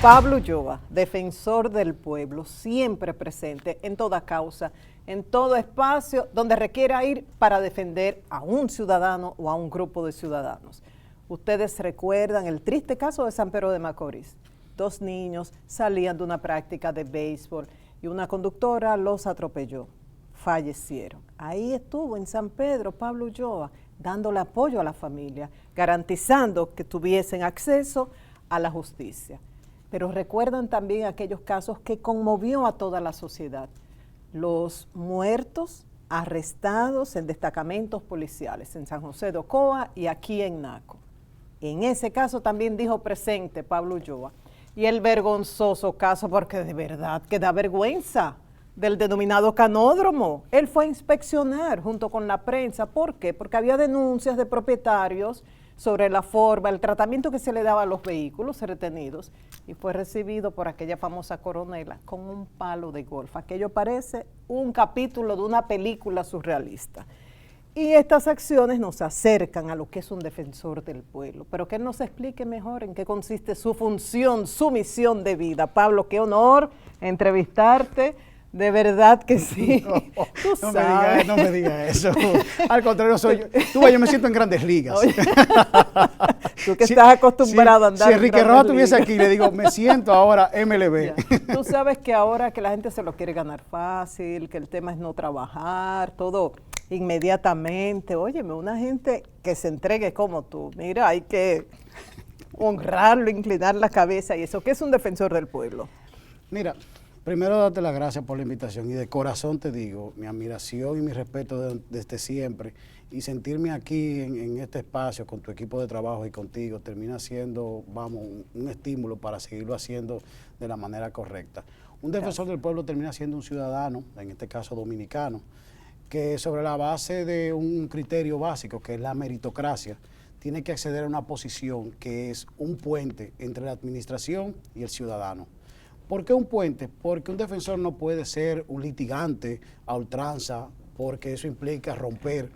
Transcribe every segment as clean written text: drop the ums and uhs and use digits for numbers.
Pablo Ulloa, defensor del pueblo, siempre presente en toda causa, en todo espacio donde requiera ir para defender a un ciudadano o a un grupo de ciudadanos. Ustedes recuerdan el triste caso de San Pedro de Macorís. 2 niños salían de una práctica de béisbol y una conductora los atropelló. Fallecieron. Ahí estuvo en San Pedro Pablo Ulloa, dándole apoyo a la familia, garantizando que tuviesen acceso a la justicia. Pero recuerdan también aquellos casos que conmovió a toda la sociedad. Los muertos arrestados en destacamentos policiales en San José de Ocoa y aquí en Naco. En ese caso también dijo presente Pablo Ulloa. Y el vergonzoso caso, porque de verdad que da vergüenza, del denominado canódromo. Él fue a inspeccionar junto con la prensa. ¿Por qué? Porque había denuncias de propietarios sobre la forma, el tratamiento que se le daba a los vehículos retenidos, y fue recibido por aquella famosa coronela con un palo de golf. Aquello parece un capítulo de una película surrealista. Y estas acciones nos acercan a lo que es un defensor del pueblo, pero que él nos explique mejor en qué consiste su función, su misión de vida. Pablo, qué honor entrevistarte. De verdad que sí. Tú sabes. No me digas eso. Al contrario, yo me siento en grandes ligas. Oye, tú que estás acostumbrado a andar si Enrique Rojas estuviese aquí, le digo, me siento ahora MLB. Ya. Tú sabes que ahora que la gente se lo quiere ganar fácil, que el tema es no trabajar, todo inmediatamente. Óyeme, una gente que se entregue como tú. Mira, hay que honrarlo, inclinar la cabeza y eso. ¿Qué es un defensor del pueblo? Mira, primero darte las gracias por la invitación y de corazón te digo, mi admiración y mi respeto desde siempre, y sentirme aquí en este espacio con tu equipo de trabajo y contigo termina siendo, vamos, un estímulo para seguirlo haciendo de la manera correcta. Un defensor del pueblo termina siendo un ciudadano, en este caso dominicano, que sobre la base de un criterio básico que es la meritocracia, tiene que acceder a una posición que es un puente entre la administración y el ciudadano. ¿Por qué un puente? Porque un defensor no puede ser un litigante a ultranza, porque eso implica romper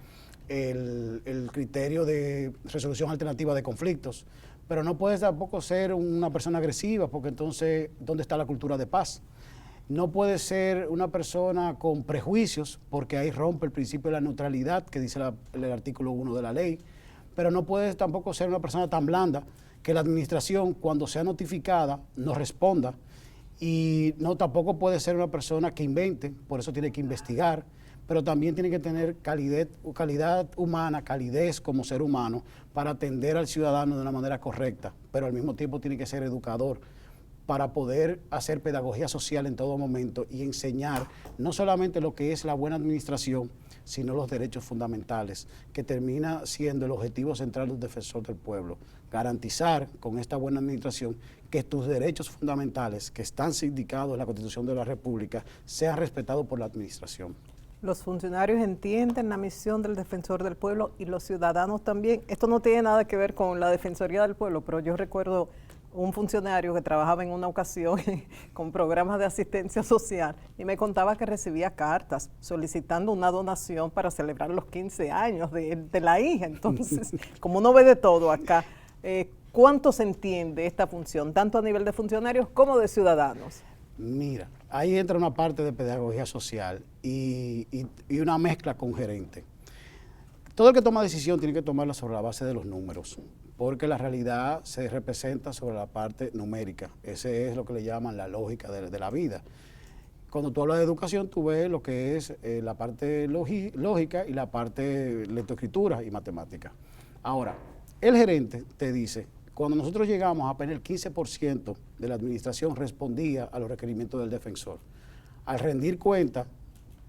el criterio de resolución alternativa de conflictos, pero no puede tampoco ser una persona agresiva, porque entonces, ¿dónde está la cultura de paz? No puede ser una persona con prejuicios, porque ahí rompe el principio de la neutralidad que dice el artículo 1 de la ley, pero no puede tampoco ser una persona tan blanda que la administración, cuando sea notificada, no responda. Y no, tampoco puede ser una persona que invente, por eso tiene que investigar, pero también tiene que tener calidad humana, calidez como ser humano para atender al ciudadano de una manera correcta, pero al mismo tiempo tiene que ser educador para poder hacer pedagogía social en todo momento y enseñar no solamente lo que es la buena administración, sino los derechos fundamentales, que termina siendo el objetivo central del defensor del pueblo, garantizar con esta buena administración que tus derechos fundamentales que están sindicados en la Constitución de la República sean respetados por la administración. Los funcionarios entienden la misión del defensor del pueblo y los ciudadanos también. Esto no tiene nada que ver con la Defensoría del Pueblo, pero yo recuerdo un funcionario que trabajaba en una ocasión con programas de asistencia social y me contaba que recibía cartas solicitando una donación para celebrar los 15 años de la hija. Entonces, como uno ve de todo acá, ¿cuánto se entiende esta función, tanto a nivel de funcionarios como de ciudadanos? Mira, ahí entra una parte de pedagogía social y una mezcla con gerente. Todo el que toma decisión tiene que tomarla sobre la base de los números, porque la realidad se representa sobre la parte numérica. Ese es lo que le llaman la lógica de la vida. Cuando tú hablas de educación, tú ves lo que es la parte lógica y la parte lectoescritura y matemática. Ahora, el gerente te dice, cuando nosotros llegamos apenas el 15% de la administración respondía a los requerimientos del defensor. Al rendir cuenta,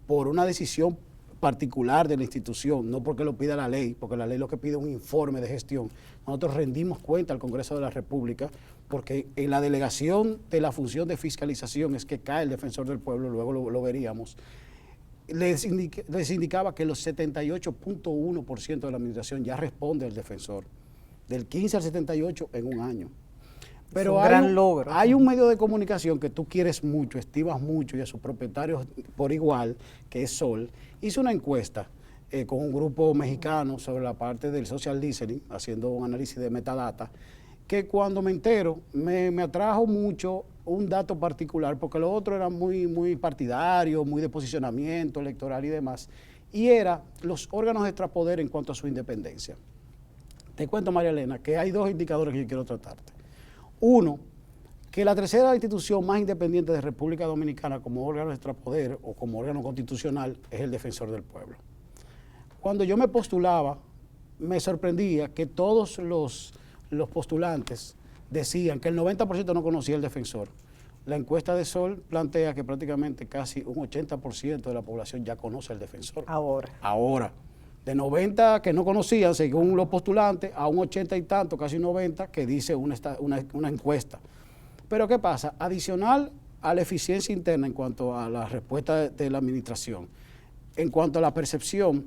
por una decisión particular de la institución, no porque lo pida la ley, porque la ley lo que pide es un informe de gestión. Nosotros rendimos cuenta al Congreso de la República porque en la delegación de la función de fiscalización es que cae el defensor del pueblo, luego lo veríamos. Les indicaba que los 78.1% de la administración ya responde al defensor, del 15 al 78 en un año. Pero hay un medio de comunicación que tú quieres mucho, estimas mucho y a sus propietarios por igual, que es Sol, hizo una encuesta con un grupo mexicano sobre la parte del social listening, haciendo un análisis de metadata, que cuando me entero me atrajo mucho un dato particular, porque lo otro era muy partidario, muy de posicionamiento electoral y demás, y era los órganos de extrapoder en cuanto a su independencia. Te cuento, María Elena, que hay dos indicadores que yo quiero tratarte. Uno, que la tercera institución más independiente de República Dominicana como órgano de extrapoder o como órgano constitucional es el Defensor del Pueblo. Cuando yo me postulaba, me sorprendía que todos los postulantes decían que el 90% no conocía el defensor. La encuesta de Sol plantea que prácticamente casi un 80% de la población ya conoce al defensor. Ahora. De 90 que no conocían, según los postulantes, a un 80 y tanto, casi 90, que dice una encuesta. Pero ¿qué pasa? Adicional a la eficiencia interna en cuanto a la respuesta de la administración, en cuanto a la percepción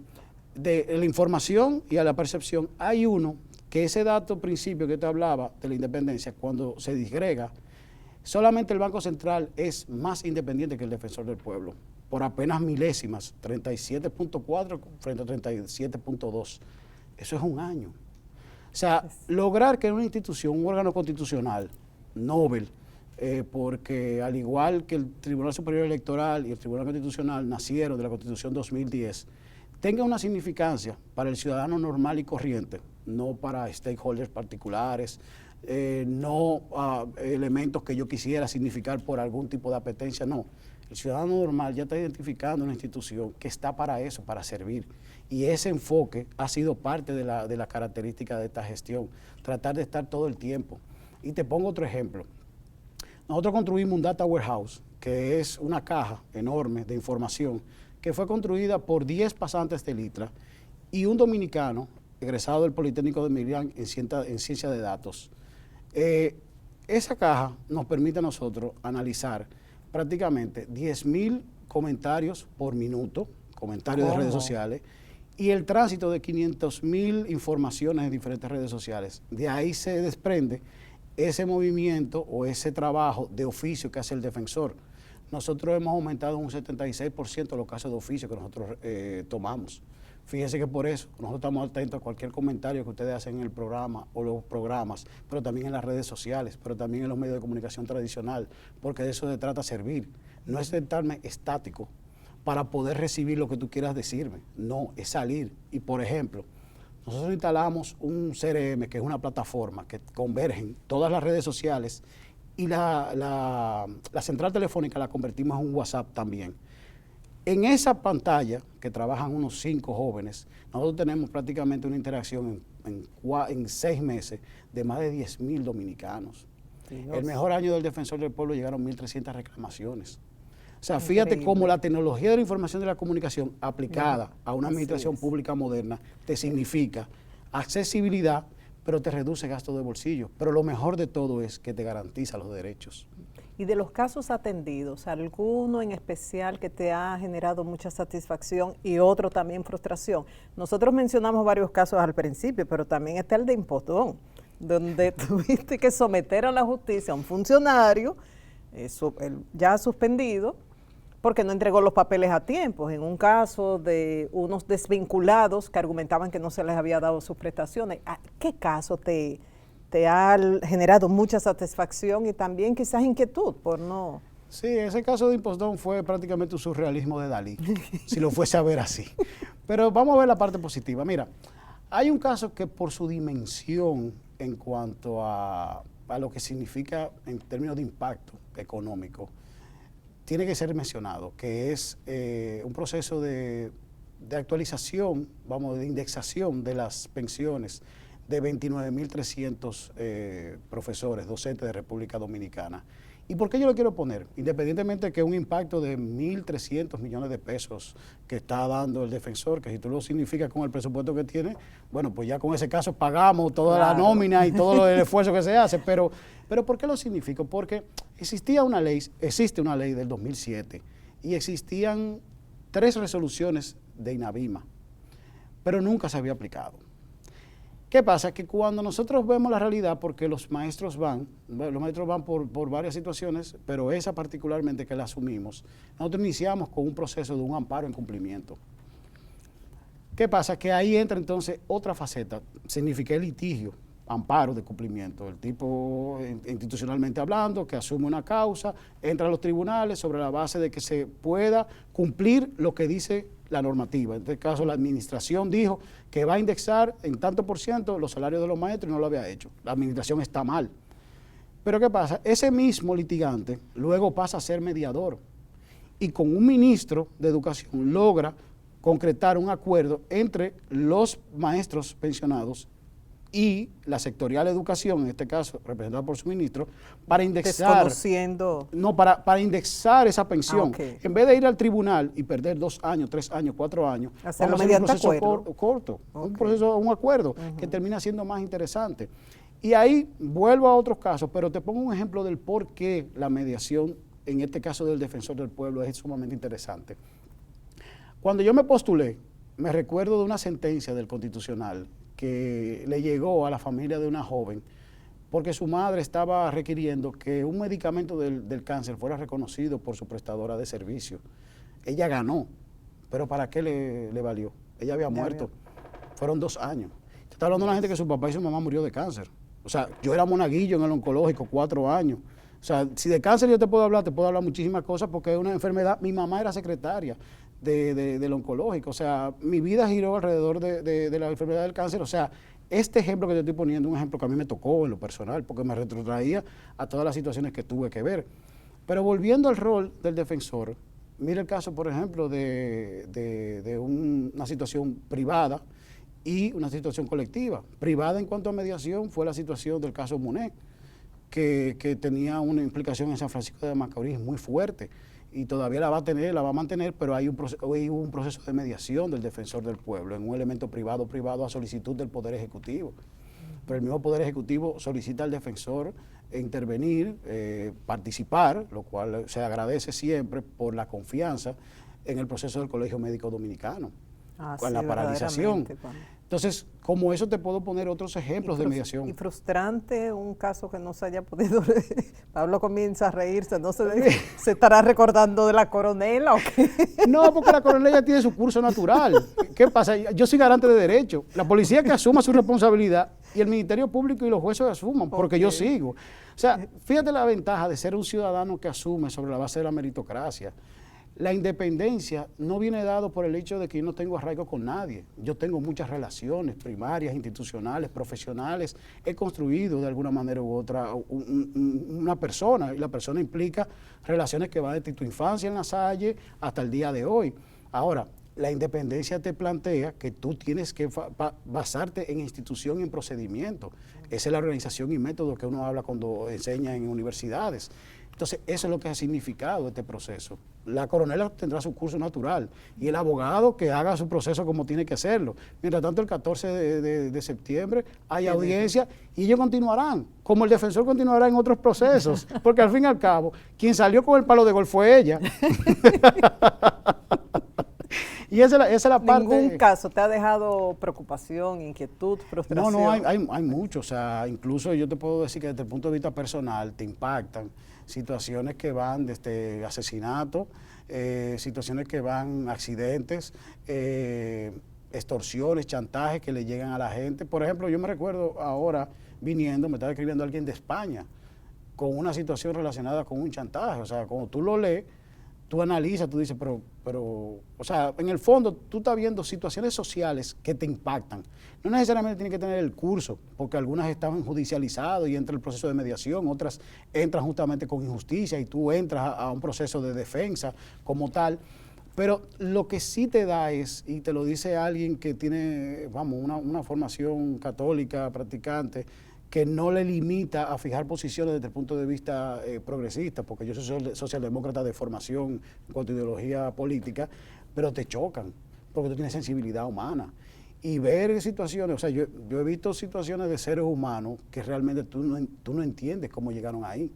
de la información y a la percepción, hay uno que ese dato principio que te hablaba de la independencia, cuando se disgrega, solamente el Banco Central es más independiente que el Defensor del Pueblo, por apenas milésimas, 37.4 frente a 37.2. Eso es un año. O sea, lograr que una institución, un órgano constitucional, Nobel, porque al igual que el Tribunal Superior Electoral y el Tribunal Constitucional nacieron de la Constitución 2010, tenga una significancia para el ciudadano normal y corriente, no para stakeholders particulares, no elementos que yo quisiera significar por algún tipo de apetencia, no. El ciudadano normal ya está identificando una institución que está para eso, para servir. Y ese enfoque ha sido parte de la característica de esta gestión, tratar de estar todo el tiempo. Y te pongo otro ejemplo. Nosotros construimos un data warehouse, que es una caja enorme de información, que fue construida por 10 pasantes de Litra y un dominicano, egresado del Politécnico de Milán en ciencia de datos. Esa caja nos permite a nosotros analizar prácticamente 10.000 comentarios por minuto, comentarios de redes sociales, y el tránsito de 500.000 informaciones en diferentes redes sociales. De ahí se desprende ese movimiento o ese trabajo de oficio que hace el defensor. Nosotros hemos aumentado un 76% los casos de oficio que nosotros tomamos. Fíjense que por eso nosotros estamos atentos a cualquier comentario que ustedes hacen en el programa o los programas, pero también en las redes sociales, pero también en los medios de comunicación tradicional, porque de eso se trata servir. No es sentarme estático para poder recibir lo que tú quieras decirme, no, es salir. Y por ejemplo, nosotros instalamos un CRM, que es una plataforma que convergen todas las redes sociales y la central telefónica la convertimos en un WhatsApp también. En esa pantalla, que trabajan unos 5 jóvenes, nosotros tenemos prácticamente una interacción en 6 meses de más de 10.000 dominicanos. Dios. El mejor año del Defensor del Pueblo llegaron 1.300 reclamaciones. O sea, fíjate cómo la tecnología de la información y de la comunicación aplicada a una administración pública moderna te significa accesibilidad, pero te reduce gasto de bolsillo. Pero lo mejor de todo es que te garantiza los derechos. Y de los casos atendidos, ¿alguno en especial que te ha generado mucha satisfacción y otro también frustración? Nosotros mencionamos varios casos al principio, pero también está el de Impostón, donde tuviste que someter a la justicia a un funcionario ya suspendido porque no entregó los papeles a tiempo. En un caso de unos desvinculados que argumentaban que no se les había dado sus prestaciones. ¿Qué caso te ha generado mucha satisfacción y también quizás inquietud por no? Sí, ese caso de Impostón fue prácticamente un surrealismo de Dalí, si lo fuese a ver así. Pero vamos a ver la parte positiva. Mira, hay un caso que por su dimensión en cuanto a lo que significa en términos de impacto económico, tiene que ser mencionado, que es un proceso de actualización, de indexación de las pensiones de 29.300 profesores, docentes de República Dominicana. ¿Y por qué yo lo quiero poner? Independientemente de que un impacto de 1.300 millones de pesos que está dando el defensor, que si tú lo significas con el presupuesto que tiene, bueno, pues ya con ese caso pagamos toda la nómina y todo el esfuerzo que se hace, pero ¿por qué lo significo? Porque existe una ley del 2007 y existían 3 resoluciones de INAVIMA, pero nunca se había aplicado. ¿Qué pasa? Que cuando nosotros vemos la realidad, porque los maestros van por varias situaciones, pero esa particularmente que la asumimos, nosotros iniciamos con un proceso de un amparo en cumplimiento. ¿Qué pasa? Que ahí entra entonces otra faceta, significa el litigio amparo de cumplimiento. El tipo, institucionalmente hablando, que asume una causa, entra a los tribunales sobre la base de que se pueda cumplir lo que dice la normativa. En este caso, la administración dijo que va a indexar en tanto por ciento los salarios de los maestros y no lo había hecho. La administración está mal. Pero ¿qué pasa? Ese mismo litigante luego pasa a ser mediador y con un ministro de Educación logra concretar un acuerdo entre los maestros pensionados y la sectorial de educación, en este caso representada por su ministro, para indexar, para indexar esa pensión. Okay. En vez de ir al tribunal y perder 2 años, 3 años, 4 años, hacerlo vamos a hacer un mediante proceso corto, okay. Un acuerdo que termina siendo más interesante. Y ahí vuelvo a otros casos, pero te pongo un ejemplo del por qué la mediación, en este caso del defensor del pueblo, es sumamente interesante. Cuando yo me postulé, me recuerdo de una sentencia del Constitucional que le llegó a la familia de una joven porque su madre estaba requiriendo que un medicamento del cáncer fuera reconocido por su prestadora de servicio. Ella ganó, pero ¿para qué le valió? Ella había muerto. Fueron 2 años. Te está hablando de una gente que su papá y su mamá murió de cáncer. O sea, yo era monaguillo en el oncológico 4 años. O sea, si de cáncer yo te puedo hablar muchísimas cosas porque es una enfermedad. Mi mamá era secretaria del oncológico, o sea, mi vida giró alrededor de la enfermedad del cáncer. O sea, este ejemplo que te estoy poniendo, un ejemplo que a mí me tocó en lo personal, porque me retrotraía a todas las situaciones que tuve que ver. Pero volviendo al rol del defensor, mira el caso, por ejemplo, de una situación privada y una situación colectiva. Privada en cuanto a mediación fue la situación del caso Muné, que tenía una implicación en San Francisco de Macorís muy fuerte, y todavía la va a mantener, pero hay un proceso de mediación del defensor del pueblo en un elemento privado a solicitud del Poder Ejecutivo. Pero el mismo Poder Ejecutivo solicita al defensor intervenir, participar, lo cual se agradece siempre por la confianza en el proceso del Colegio Médico Dominicano, con la paralización. Entonces, como eso te puedo poner otros ejemplos de mediación. Y frustrante un caso que no se haya podido... Pablo comienza a reírse, ¿no se estará recordando de la coronela o qué? No, porque la coronela tiene su curso natural. ¿Qué pasa? Yo soy garante de derecho. La policía que asuma su responsabilidad y el Ministerio Público y los jueces asuman, porque yo sigo. O sea, fíjate la ventaja de ser un ciudadano que asume sobre la base de la meritocracia. La independencia no viene dado por el hecho de que yo no tengo arraigo con nadie. Yo tengo muchas relaciones primarias, institucionales, profesionales. He construido de alguna manera u otra una persona, y la persona implica relaciones que van desde tu infancia en la Salle hasta el día de hoy. Ahora, la independencia te plantea que tú tienes que basarte en institución y en procedimiento. Esa es la organización y método que uno habla cuando enseña en universidades. Entonces, eso es lo que ha significado este proceso. La coronela tendrá su curso natural y el abogado que haga su proceso como tiene que hacerlo. Mientras tanto, el 14 de septiembre hay audiencia y ellos continuarán, como el defensor continuará en otros procesos, porque al fin y al cabo, quien salió con el palo de gol fue ella. Y esa es la parte... ¿Ningún caso te ha dejado preocupación, inquietud, frustración? No, hay mucho. O sea, incluso yo te puedo decir que desde el punto de vista personal te impactan situaciones que van desde asesinato, situaciones que van accidentes, extorsiones, chantajes que le llegan a la gente. Por ejemplo, yo me recuerdo ahora viniendo, me estaba escribiendo alguien de España con una situación relacionada con un chantaje. O sea, cuando tú lo lees, tú analizas, tú dices, pero, o sea, en el fondo tú estás viendo situaciones sociales que te impactan. No necesariamente tienes que tener el curso, porque algunas estaban judicializadas y entra el proceso de mediación, otras entran justamente con injusticia y tú entras a un proceso de defensa como tal. Pero lo que sí te da es, y te lo dice alguien que tiene, vamos, una formación católica, practicante, que no le limita a fijar posiciones desde el punto de vista progresista, porque yo soy socialdemócrata de formación en cuanto a ideología política, pero te chocan, porque tú tienes sensibilidad humana. Y ver situaciones, o sea, yo he visto situaciones de seres humanos que realmente tú no entiendes cómo llegaron ahí.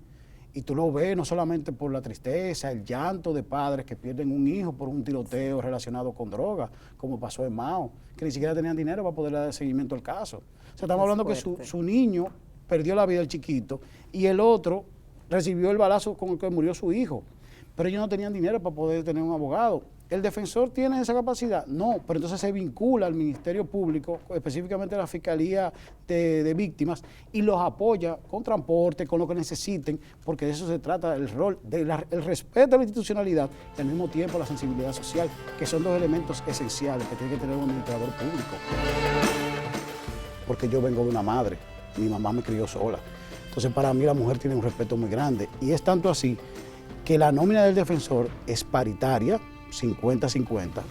Y tú lo ves no solamente por la tristeza, el llanto de padres que pierden un hijo por un tiroteo relacionado con drogas, como pasó en Mao, que ni siquiera tenían dinero para poder dar seguimiento al caso. O sea, estamos hablando que su niño perdió la vida, el chiquito, y el otro recibió el balazo con el que murió su hijo. Pero ellos no tenían dinero para poder tener un abogado. ¿El defensor tiene esa capacidad? No, pero entonces se vincula al Ministerio Público, específicamente a la Fiscalía de Víctimas, y los apoya con transporte, con lo que necesiten, porque de eso se trata el rol, el respeto a la institucionalidad y al mismo tiempo la sensibilidad social, que son dos elementos esenciales que tiene que tener un administrador público. Porque yo vengo de una madre, mi mamá me crió sola. Entonces para mí la mujer tiene un respeto muy grande, y es tanto así que la nómina del defensor es paritaria, 50-50,